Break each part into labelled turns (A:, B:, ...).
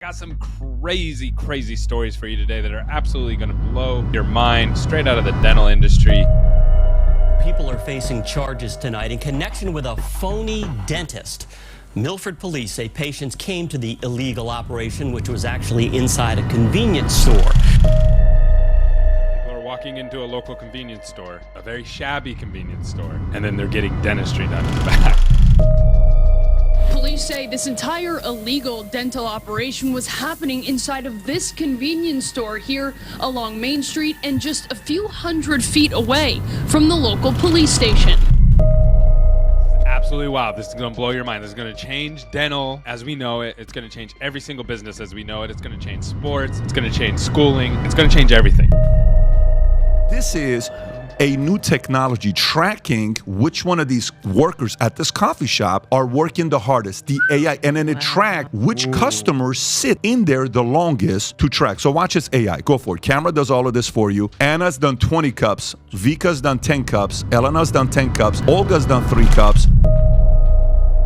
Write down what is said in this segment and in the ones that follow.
A: Got some crazy stories for you today that are absolutely going to blow your mind, straight out of the dental industry.
B: People are facing charges tonight in connection with a phony dentist. Milford police say patients came to the illegal operation, which was actually inside a convenience store.
A: People are walking into a local convenience store, a very shabby convenience store, and then they're getting dentistry done in the back.
C: Police say this entire illegal dental operation was happening inside of this convenience store here along Main Street and just a few hundred feet away from the local police station.
A: Absolutely wild. This is going to blow your mind. This is going to change dental as we know it. It's going to change every single business as we know it. It's going to change sports. It's going to change schooling. It's going to change everything.
D: This is a new technology tracking which one of these workers at this coffee shop are working the hardest, the AI, and then it tracks which customers sit in there the longest to track. So watch this AI. Go for it. Camera does all of this for you. Anna's done 20 cups. Vika's done 10 cups. Elena's done 10 cups. Olga's done 3 cups.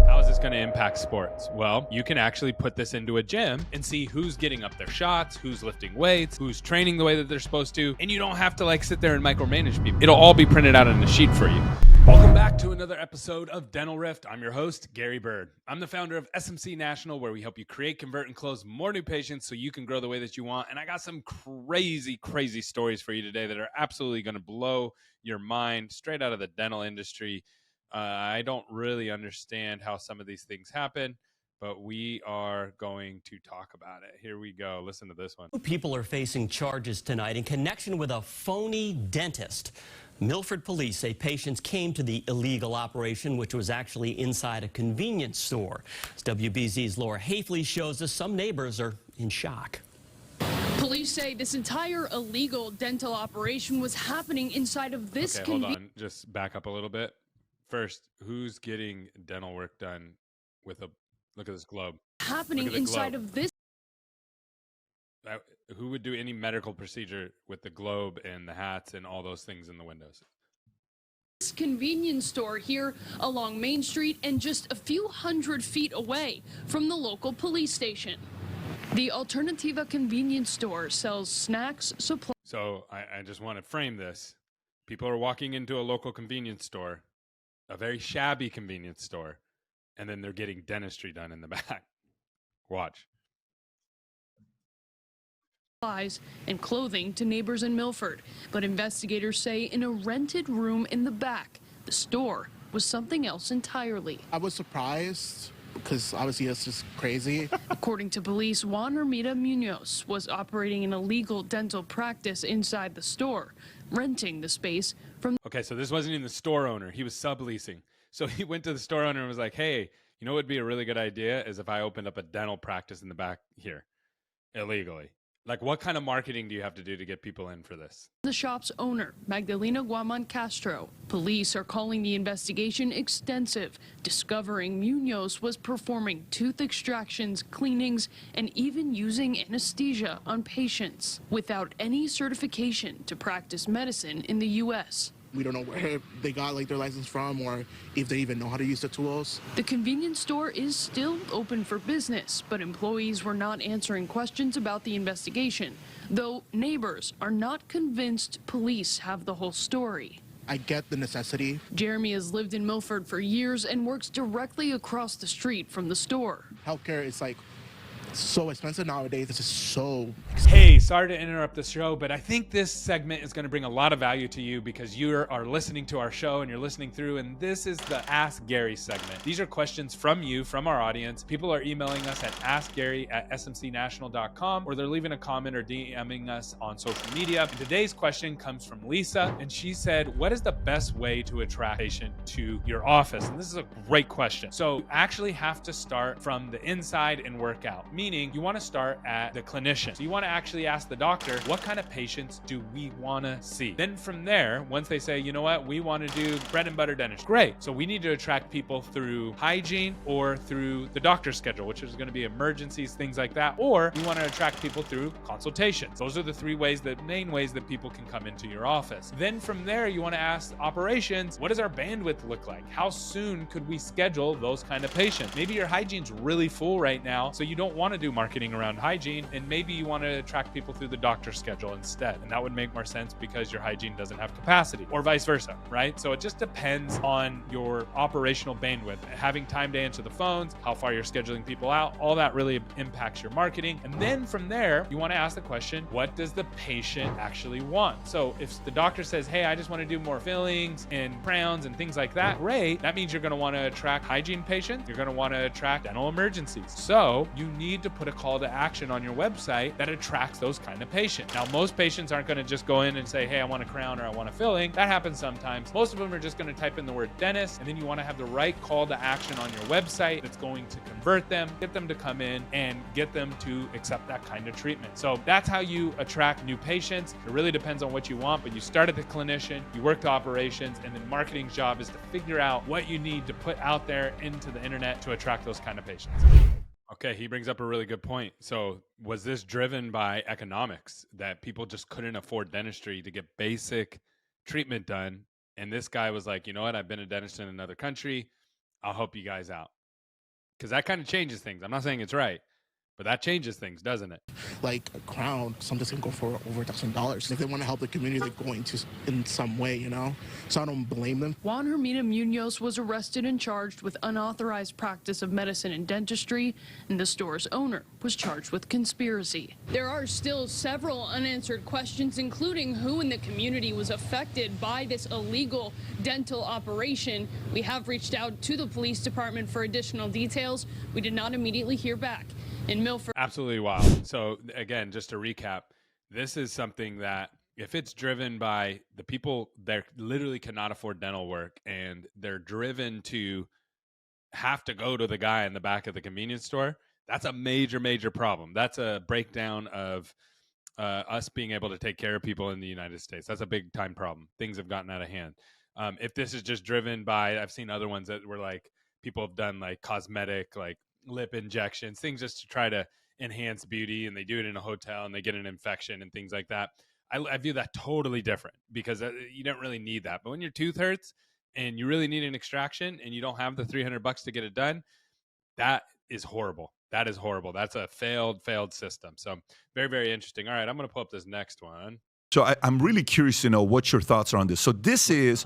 A: How is this going to impact sports? Well, you can actually put this into a gym and see who's getting up their shots, who's lifting weights, who's training the way that they're supposed to, and you don't have to sit there and micromanage people. It'll all be printed out on a sheet for you. Welcome back to another episode of Dental Rift. I'm your host, Gary Bird. I'm the founder of SMC National, where we help you create, convert, and close more new patients so you can grow the way that you want. And I got some crazy stories for you today that are absolutely going to blow your mind, straight out of the dental industry. I don't really understand how some of these things happen, but we are going to talk about it. Here we go. Listen to this one.
B: People are facing charges tonight in connection with a phony dentist. Milford police say patients came to the illegal operation, which was actually inside a convenience store. As WBZ's Laura Hafley shows us, some neighbors are in shock.
C: Police say this entire illegal dental operation was happening inside of this
A: Okay, hold on. Just back up a little bit. First, who's getting dental work done with a look at this globe?
C: Happening inside of this.
A: Who would do any medical procedure with the globe and the hats and all those things in the windows?
C: This convenience store here along Main Street and just a few hundred feet away from the local police station. The Alternativa convenience store sells snacks, supplies.
A: So I just want to frame this. People are walking into a local convenience store, a very shabby convenience store, and then they're getting dentistry done in the back. Watch.
C: And clothing to neighbors in Milford, but investigators say in a rented room in the back, the store was something else entirely.
E: I was surprised because obviously it's just crazy.
C: According to police, Juan Hermida Munoz was operating an illegal dental practice inside the store, renting the space from.
A: Okay, so this wasn't even the store owner. He was subleasing. So he went to the store owner and was like, hey, you know what would be a really good idea is if I opened up a dental practice in the back here illegally. What kind of marketing do you have to do to get people in for this?
C: The shop's owner, Magdalena Guaman Castro. Police are calling the investigation extensive, discovering Munoz was performing tooth extractions, cleanings, and even using anesthesia on patients without any certification to practice medicine in the U.S.
E: We don't know where they got their license from or if they even know how to use the tools.
C: The convenience store is still open for business, but employees were not answering questions about the investigation, though neighbors are not convinced police have the whole story.
E: I get the necessity.
C: Jeremy has lived in Milford for years and works directly across the street from the store.
E: Healthcare is so expensive nowadays. This is so expensive.
A: Hey, sorry to interrupt the show, but I think this segment is going to bring a lot of value to you because you are listening to our show and you're listening through, and this is the Ask Gary segment. These are questions from you, from our audience. People are emailing us at askgary@smcnational.com, or they're leaving a comment or DMing us on social media. And today's question comes from Lisa, and she said, what is the best way to attract a patient to your office? And this is a great question. So you actually have to start from the inside and work out. Meaning you want to start at the clinician. So you want to actually ask the doctor, what kind of patients do we want to see? Then from there, once they say, you know what, we want to do bread and butter dentistry. Great. So we need to attract people through hygiene or through the doctor's schedule, which is going to be emergencies, things like that. Or you want to attract people through consultations. Those are the main ways that people can come into your office. Then from there, you want to ask operations, what does our bandwidth look like? How soon could we schedule those kind of patients? Maybe your hygiene's really full right now, so you don't want want to do marketing around hygiene, and maybe you want to attract people through the doctor's schedule instead. And that would make more sense because your hygiene doesn't have capacity, or vice versa, right? So it just depends on your operational bandwidth, having time to answer the phones, how far you're scheduling people out, all that really impacts your marketing. And then from there, you want to ask the question, what does the patient actually want? So if the doctor says, hey, I just want to do more fillings and crowns and things like that, great. That means you're going to want to attract hygiene patients. You're going to want to attract dental emergencies. So you need to put a call to action on your website that attracts those kind of patients. Now, most patients aren't going to just go in and say, hey, I want a crown or I want a filling. That happens sometimes. Most of them are just going to type in the word dentist, and then you want to have the right call to action on your website that's going to convert them, get them to come in, and get them to accept that kind of treatment. So that's how you attract new patients. It really depends on what you want, but you start at the clinician, you work to operations, and then marketing's job is to figure out what you need to put out there into the internet to attract those kind of patients. Okay, he brings up a really good point. So was this driven by economics, that people just couldn't afford dentistry to get basic treatment done? And this guy was like, you know what? I've been a dentist in another country. I'll help you guys out. Because that kind of changes things. I'm not saying it's right, but that changes things, doesn't it?
E: Like a crown, sometimes can go for over $1,000. If they want to help the community, they're going to in some way, you know? So I don't blame them.
C: Juan Hermina Munoz was arrested and charged with unauthorized practice of medicine and dentistry, and the store's owner was charged with conspiracy. There are still several unanswered questions, including who in the community was affected by this illegal dental operation. We have reached out to the police department for additional details. We did not immediately hear back. In Milford.
A: Absolutely wild. So again, just to recap, this is something that if it's driven by the people that literally cannot afford dental work and they're driven to have to go to the guy in the back of the convenience store, that's a major, major problem. That's a breakdown of us being able to take care of people in the United States. That's a big time problem. Things have gotten out of hand. If this is just driven by, I've seen other ones that were like, people have done like cosmetic, like lip injections, things just to try to enhance beauty, and they do it in a hotel and they get an infection and things like that. I view that totally different, because you don't really need that. But when your tooth hurts and you really need an extraction and you don't have the $300 to get it done, that is horrible. That is horrible. That's a failed system. So very, very interesting. All right, I'm going to pull up this next one.
D: So I'm really curious to know what your thoughts are on this. So this is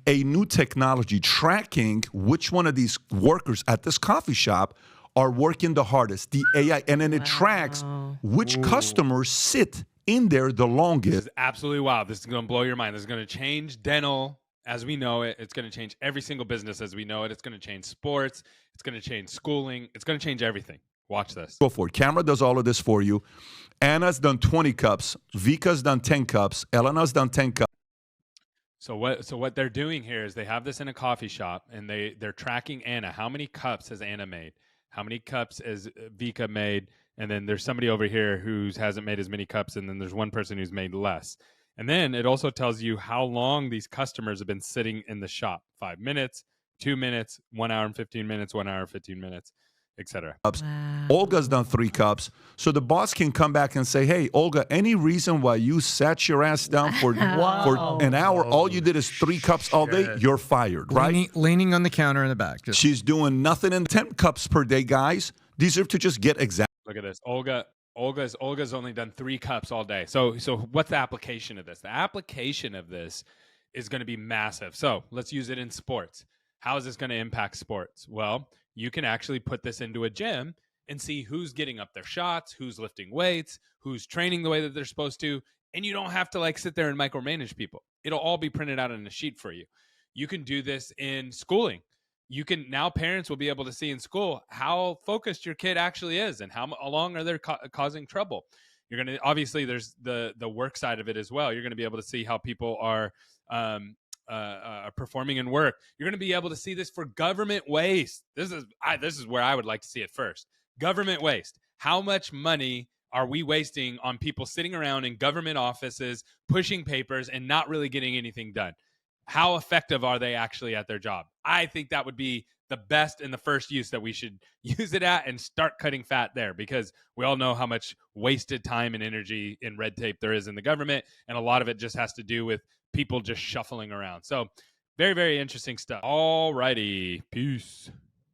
D: a new technology tracking which one of these workers at this coffee shop are working the hardest, the AI, and then it tracks which customers sit in there the longest.
A: This is absolutely wild. This is going to blow your mind. This is going to change dental as we know it. It's going to change every single business as we know it. It's going to change sports. It's going to change schooling. It's going to change everything. Watch this.
D: Go for it. Camera does all of this for you. Anna's done 20 cups. Vika's done 10 cups. Elena's done 10 cups.
A: So what they're doing here is they have this in a coffee shop, and they're tracking Anna. How many cups has Anna made? How many cups has Vika made? And then there's somebody over here who hasn't made as many cups, and then there's one person who's made less. And then it also tells you how long these customers have been sitting in the shop. 5 minutes, 2 minutes, 1 hour and 15 minutes, 1 hour, 15 minutes, etc.
D: Wow. Olga's done 3 cups. So the boss can come back and say, hey, Olga, any reason why you sat your ass down for an hour, all you did is 3 cups all day, you're fired, right?
F: Leaning on the counter in the back.
D: She's doing nothing in 10 cups per day, guys. Deserve to just get exact.
A: Look at this. Olga's only done 3 cups all day. So what's the application of this? The application of this is going to be massive. So let's use it in sports. How is this going to impact sports? Well, you can actually put this into a gym and see who's getting up their shots, who's lifting weights, who's training the way that they're supposed to. And you don't have to like sit there and micromanage people. It'll all be printed out on a sheet for you. You can do this in schooling. You can now, parents will be able to see in school how focused your kid actually is and how long are they causing trouble. You're going to, obviously there's the work side of it as well. You're going to be able to see how people are performing in work. You're going to be able to see this for government waste. This is where I would like to see it first. Government waste. How much money are we wasting on people sitting around in government offices, pushing papers and not really getting anything done? How effective are they actually at their job? I think that would be the best and the first use that we should use it at, and start cutting fat there, because we all know how much wasted time and energy in red tape there is in the government. And a lot of it just has to do with people just shuffling around. So very, very interesting stuff. All righty. Peace.